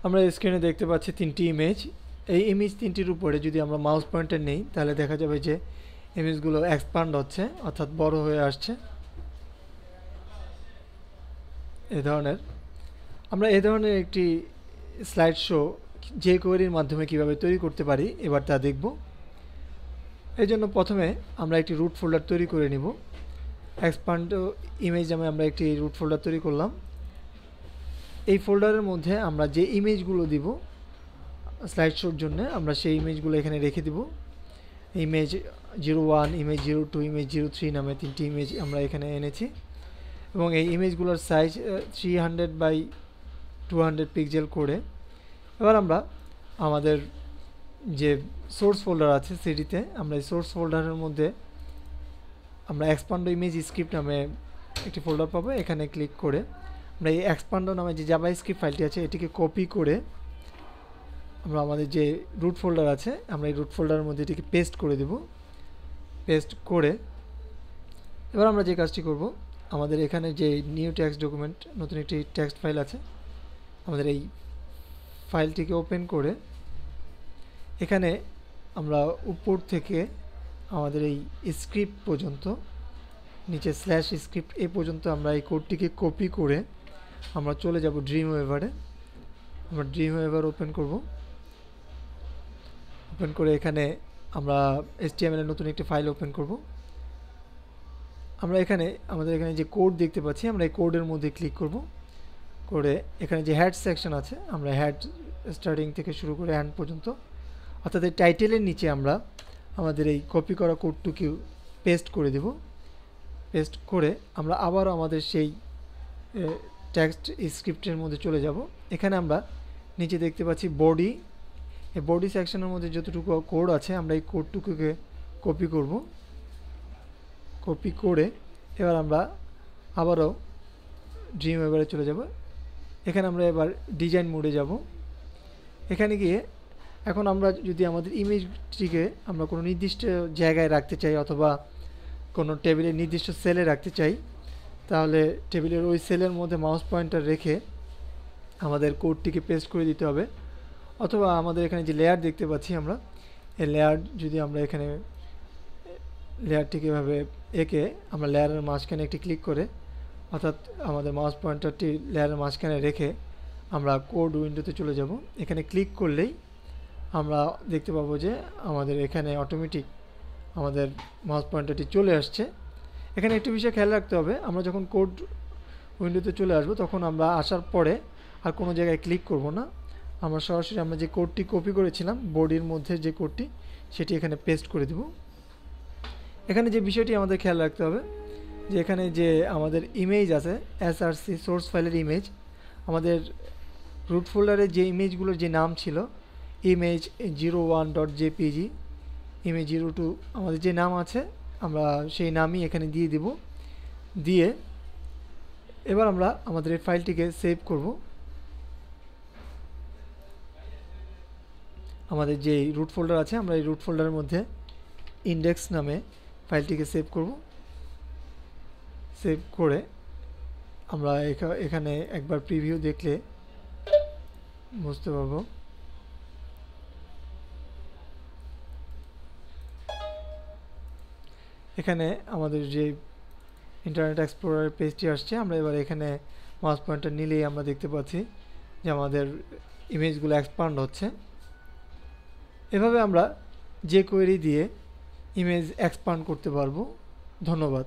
আমরা স্ক্রিনে দেখতে পাচ্ছি তিনটি ইমেজ। এই ইমেজ তিনটির উপরে যদি আমরা মাউস পয়েন্টার নেই তাহলে দেখা যাবে যে ইমেজগুলো এক্সপান্ড হচ্ছে, অর্থাৎ বড় হয়ে আসছে। আমরা এই ধরনের একটি স্লাইড শো যে কোয়েরির মাধ্যমে কিভাবে তৈরি করতে পারি এবার তা দেখব। এই জন্য প্রথমে আমরা একটি রুট ফোল্ডার তৈরি করে নিব। এক্সপান্ড ইমেজ নামে আমরা একটি রুট ফোল্ডার তৈরি করলাম। এই ফোল্ডারের মধ্যে আমরা যে ইমেজগুলো দিব স্লাইড শোর জন্য, আমরা সেই ইমেজগুলো এখানে রেখে দিব। ইমেজ 01, ইমেজ 02, ইমেজ 03 নামে তিনটি ইমেজ আমরা এখানে এনেছি এবং এই ইমেজগুলোর সাইজ 300x200 পিক্সেল করে। এবার আমরা আমাদের যে সোর্স ফোল্ডার আছে সেটিতে আমরা এই সোর্স ফোল্ডারের মধ্যে আমরা এক্সপান্ড ইমেজ স্ক্রিপ্ট নামে একটি ফোল্ডার পাবো। এখানে ক্লিক করে আমরা এই এক্সপান্ড নামে যে জাভা স্ক্রিপ্ট ফাইলটি আছে এটিকে কপি করে আমরা আমাদের যে রুট ফোল্ডার আছে আমরা এই রুট ফোল্ডারের মধ্যে এটিকে পেস্ট করে দেব। পেস্ট করে এবার আমরা যে কাজটি করব, আমাদের এখানে যে নিউ টেক্সট ডকুমেন্ট নতুন একটি টেক্সট ফাইল আছে, আমাদের এই ফাইলটিকে ওপেন করে এখানে আমরা উপর থেকে আমাদের এই স্ক্রিপ্ট পর্যন্ত নিচে স্ল্যাশ স্ক্রিপ্ট এ পর্যন্ত আমরা এই কোডটিকে কপি করে আমরা চলে যাব ড্রিম ওয়েভারে। আমরা ড্রিম ওয়েভার ওপেন করব। ওপেন করে এখানে আমরা HTML এর নতুন একটি ফাইল ওপেন করব। আমরা এখানে আমাদের এখানে যে কোড দেখতে পাচ্ছি আমরা এই কোডের মধ্যে ক্লিক করব। করে এখানে যে হেড সেকশন আছে আমরা হেড স্টার্টিং থেকে শুরু করে এন্ড পর্যন্ত, অর্থাৎ এই টাইটেলের নিচে আমরা আমাদের এই কপি করা কোডটিকে পেস্ট করে দেব। পেস্ট করে আমরা আবার আমাদের সেই টেক্সট স্ক্রিপ্টের মধ্যে চলে যাব। এখানে আমরা নিচে দেখতে পাচ্ছি বডি। এই বডি সেকশনের মধ্যে যতটুকু কোড আছে আমরা এই কোডটুকুকে কপি করব। কপি করে এবার আমরা আবারও ড্রিম ওয়েভারে চলে যাব। এখানে আমরা এবার ডিজাইন মোডে যাব। এখানে গিয়ে এখন আমরা যদি আমাদের ইমেজটিকে আমরা কোনো নির্দিষ্ট জায়গায় রাখতে চাই অথবা কোনো টেবিলের নির্দিষ্ট সেলে রাখতে চাই, তাহলে টেবিলের ওই সেলের মধ্যে মাউস পয়েন্টার রেখে আমাদের কোডটিকে পেস্ট করে দিতে হবে। অথবা আমাদের এখানে যে লেয়ার দেখতে পাচ্ছি আমরা এই লেয়ার যদি আমরা এখানে লেয়ারটিকে এভাবে এঁকে আমরা লেয়ারের মাঝখানে একটি ক্লিক করে অর্থাৎ আমাদের মাউস পয়েন্টারটি লেয়ারের মাঝখানে রেখে আমরা কোড উইন্ডোতে চলে যাব। এখানে ক্লিক করলেই আমরা দেখতে পাবো যে আমাদের এখানে অটোমেটিক আমাদের মাউস পয়েন্টারটি চলে আসছে। এখানে একটি বিষয় খেয়াল রাখতে হবে, আমরা যখন কোড উইন্ডোতে চলে আসব তখন আমরা আসার পরে আর কোনো জায়গায় ক্লিক করব না। আমরা সরাসরি আমরা যে কোডটি কপি করেছিলাম বডির মধ্যে যে কোডটি সেটি এখানে পেস্ট করে দেব। এখানে যে বিষয়টি আমাদের খেয়াল রাখতে হবে যে এখানে যে আমাদের ইমেজ আছে SRC সোর্স ফাইলের ইমেজ, আমাদের রুট ফোল্ডারে যে ইমেজগুলোর যে নাম ছিল ইমেজ 01.jpg, ইমেজ 02 আমাদের যে নাম আছে আমরা সেই নামই এখানে দিয়ে দেব। দিয়ে এবার আমরা আমাদের এই ফাইলটিকে সেভ করব। আমাদের যে রুট ফোল্ডার আছে আমরা এই রুট ফোল্ডারের মধ্যে ইন্ডেক্স নামে ফাইলটিকে সেভ করব। সেভ করে আমরা এখানে একবার প্রিভিউ দেখলে বুঝতে পারবো। এখানে আমাদের যে ইন্টারনেট এক্সপ্লোরার পেজটি আসছে, আমরা এবার এখানে মাউস পয়েন্টার নিলেই আমরা দেখতে পাচ্ছি যে আমাদের ইমেজগুলো এক্সপান্ড হচ্ছে। এভাবে আমরা যে কোয়েরি দিয়ে ইমেজ এক্সপান্ড করতে পারবো। ধন্যবাদ।